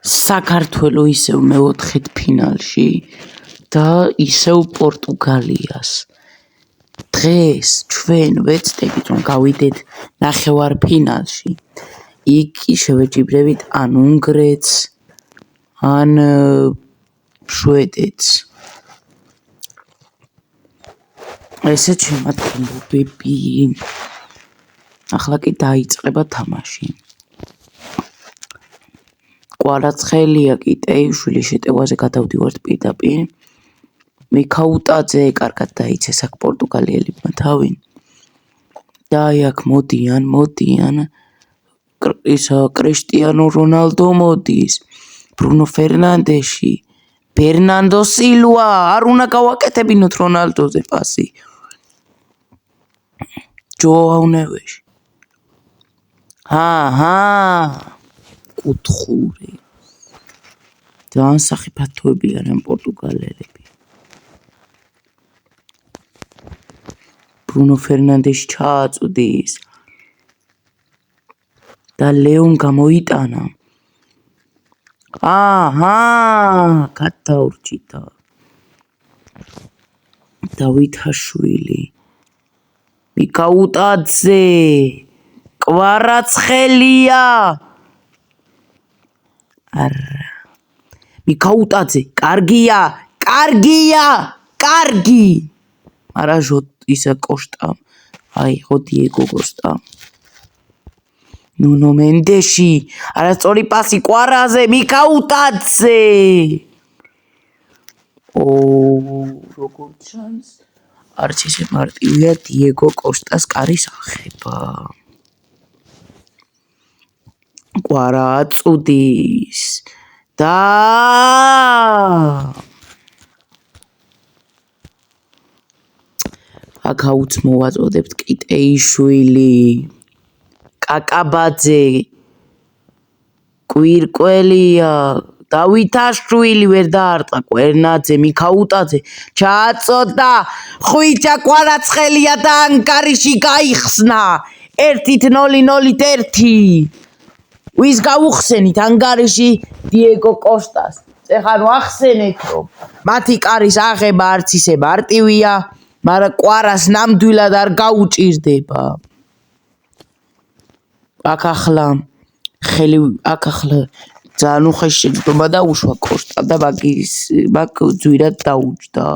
საქართველო ისევ მეოთხედ ფინალში და ისევ პორტუგალიას. დღეს ჩვენ ვეცდებით რომ გავიდეთ ნახევარფინალში. იქ კი შევეჯიბრებით ან უნგრეთს, ან შვედეთს. ესეც შემადგენლობები. ახლა კი დაიწყება თამაში. კვარაცხელია კი ტეიშვილი შეტევაზე გადავდივართ პირდაპირ. მიქაუტაძე კარგად დაიცეს აქ პორტუგალიელებმა თავი. და აქ მოდიან კრისტიანო რონალდო მოდის, ბრუნო ფერნანდეში, ბერნანდო სილვა, არ უნდა გავაკეთებინოთ რონალდოზე პასი. ჯოაუ ნევეში. კუთხური. ძალიან სახიფათოები არიან პორტუგალელები. ბრუნო ფერნანდეში ჩააწვდის და ლეონ გამოიტანა. გადაურჩითა. დავითაშვილი. მიკაუტაძე. კვარაცხელია. მიკაუტაძე, კარგია. არა ისა კოშტა. ხო დიეგო კოშტა. ნუნო მენდეში. არასწორი პასი კვარაზე, მიკაუტაძე. როგორ ჩანს? არც ისე მარტივია დიეგო კოშტას კარის აღება. კვარა აწუდის და აქაუც მოვაწოდებთ კიტეიშვილი, კაკაბაძე, კვირკველია, დავითაშვილი ვერ დაარტყა კვერნაძე, მიქაუტაძე, ჩააწოდა, ხვიჩა კვარაცხელია და ანგარიში გაიხსნა. 1-0-1. ვის გავუხსენით ანგარიში დიეგო კოშტას. ეხლა ახსენეთ რომ მათი კარის აღება არც ისე მარტივია, მაგრამ კვარას ნამდვილად არ გაუჭირდება. აქ ახლა ძალიან უხეში შეჯიბრება დაუშვა კოშტა და მაგ ძვირად დაუჯდა.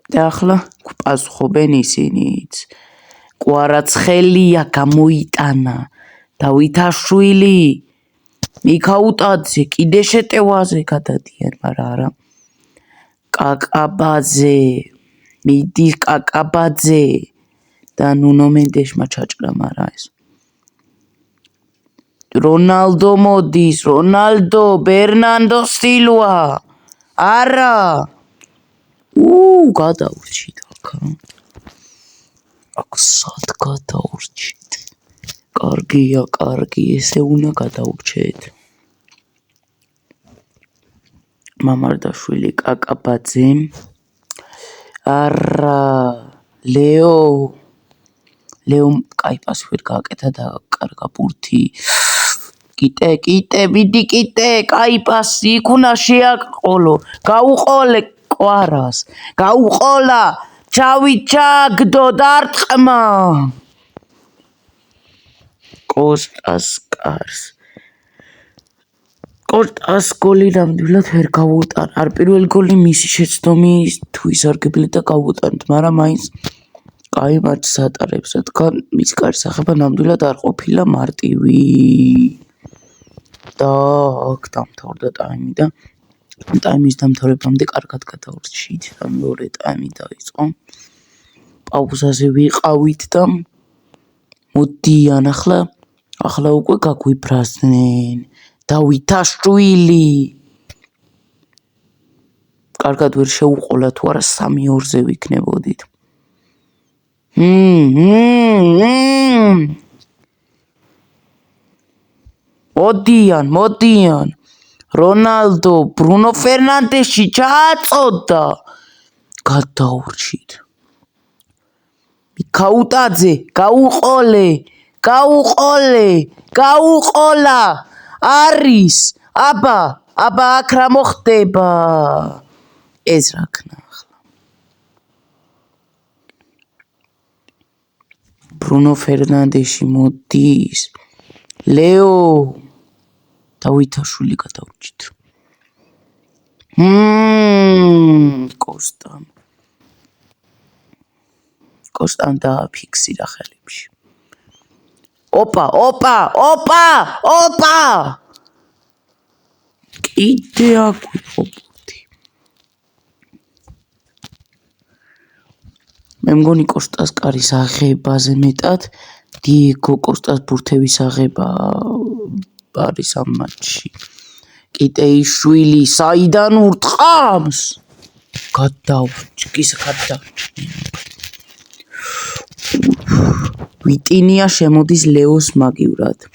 და ახლა პასუხობენ ისინიც. კვარაცხელია გამოიტანა, დავითაშვილი, მიქაუტაძე კიდე შეტევაზე გადადიან, მაგრამ არა. კაკაბაძე, მიდის კაკაბაძე და ნუნო მენდეშმა ჩაჭრა, მაგრამ ეს. რონალდო მოდის, ბერნანდო სილვა. არა. გადაურჩით აქ. აქ სად გადაურჩით. კარგია, ესე უნდა გადაურჩეთ. მამარდაშვილი, კაკაბაძე. არა, ლეო კაი პასი ვერ გააკეთა და კარგა ბურთი. კიტე, მიდი კიტე, კაი პასი, იქ უნდა შეაყოლო. გაუყოლე კვარას. გაუყოლა. ჩავიჩაგდო დარტყმა. კოშტას კარს. კოშტას გოლი ნამდვილად ვერ გავუტანა. არ პირველი გოლი მისი შეცდომის თუ ისარგებლეთ და გავუტანეთ, მაგრამ მაინც კაი მატჩს ატარებს, რადგან მის კარის აღება ნამდვილად არ ყოფილა მარტივი. და აქ დამთავრდა ტაიმი და ტაიმის დამთავრებამდე კარგად გადაურჩით და მეორე ტაიმი დაიწყო. პაუზაზე ვიყავით და მოდიან ახლა უკვე გაგვიბრაზდნენ. დავითაშვილი. კარგად ვერ შეუყოლა თუ არა 3-2-ზე ვიქნებოდით. მოდიან. რონალდო, ბრუნო ფერნანდეში ჩააწოდა. გადაურჩით. მიქაუტაძე, გაუყოლე. გაუყოლა არის აბა აქ რა მოხდება ეს რა ქნა ახლა ბრუნო ფერნანდეში მოდის ლეო დავითაშვილი გადავჭით კოსტამ დააფიქსირა ხელებში ოპა კიდე აკვირო ბურთი მე მგონი კოსტას კარის აღებაზე მეტად დიეგო კოსტას ბურთების აღება არის ამ მატჩში კიტეიშვილი საიდან ურტყამს ვიტინია შემოდის ლეოს მაგივრად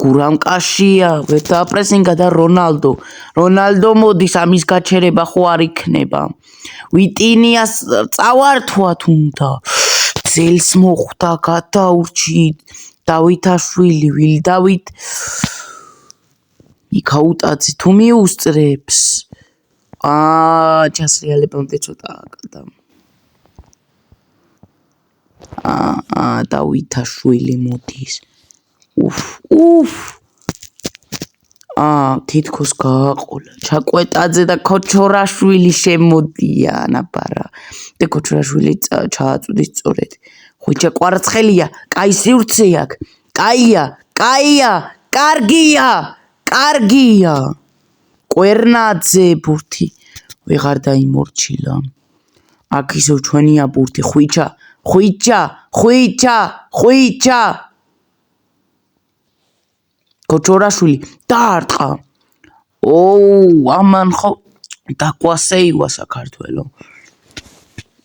გურამკაშია ვერ დააპრესინგა და რონალდო მოდის ამის გაჩერება ხო არ იქნება ვიტინიას წავართვა თუნდა ძელს მოხვდა გადაურჩი დავითაშვილი ვილდავით იქაუტაძე თუ მიუსწრებს ჩასრიალებამდე ცოტა აკლდა დავითაშვილი მოდის თითქოს გააყოლა ჩაკვეტაძე და ქოჩორაშვილი შემოდიან აბარა და ქოჩორაშვილი ჩააწუდის სწორედ ხვიჩა კვარცხელია კაი სივრცე აქვს კაია კარგია კვერნაძე ბურთი ვეღარ დაიმორჩილა აქ ისევ ჩვენია ბურთი ხვიჩა ქოჩორაშვილი დაარტყა ამან ხო დაყვასეივა საქართველო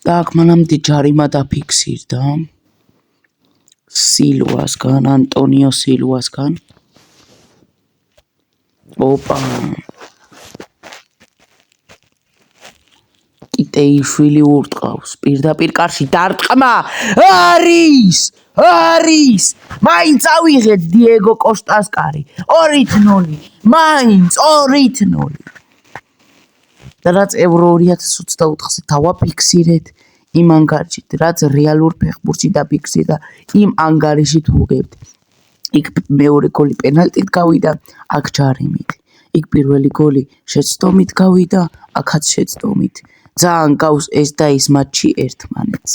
და აქ მანამდე ჯარიმა დაფიქსირდა ანტონიო სილვასგან კიტეიშვილი ურტყავს პირდაპირ კარში დარტყმა არის მაინც ავიღეთ დიეგო კოსტას კარი 2-0 მაინც 2-0 და რაც ევრო 2024-ზე დავაფიქსირეთ იმ ანგარიშით რაც რეალურ ფეხბურთში დაფიქსირდა იმ ანგარიშით ვუღებთ იქ მეორე გოლი პენალტით გავიდა აქ ჯარიმით იქ პირველი გოლი შეცდომით გავიდა აქაც შეცდომით ძალიან გავს ეს და ის მატჩი ერთმანეთს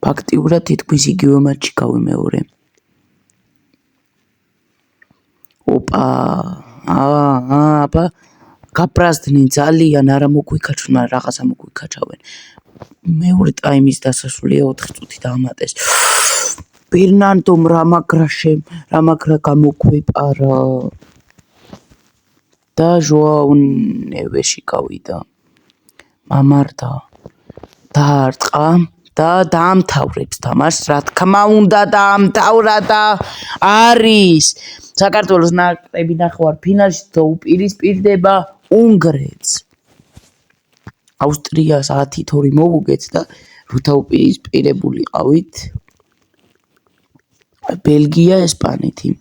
ფაქტიურად თითქმის იგივე მატჩი გავიმეორე აბა გაპრაზდნი ძალიან არა მოგვიქაჩვენ რაღაცა მოგვიქაჩავენ მეორე ტაიმის დასასრულია 4 წუთი დამატეს ფერნანდომ რამაგრა გამოგვეპარა და ჟოაუ ნევეში გავიდა მამარდა დაარტყა და დაამთავრებს თამაშს რა თქმა უნდა დაამთავრა და არის საქართველოს ნაკრები ნახევარფინალში დაუპირისპირდება უნგრეთს ავსტრიას 10-2 მოვუგეთ და დაუპირისპირებულიყავით ბელგია ესპანეთი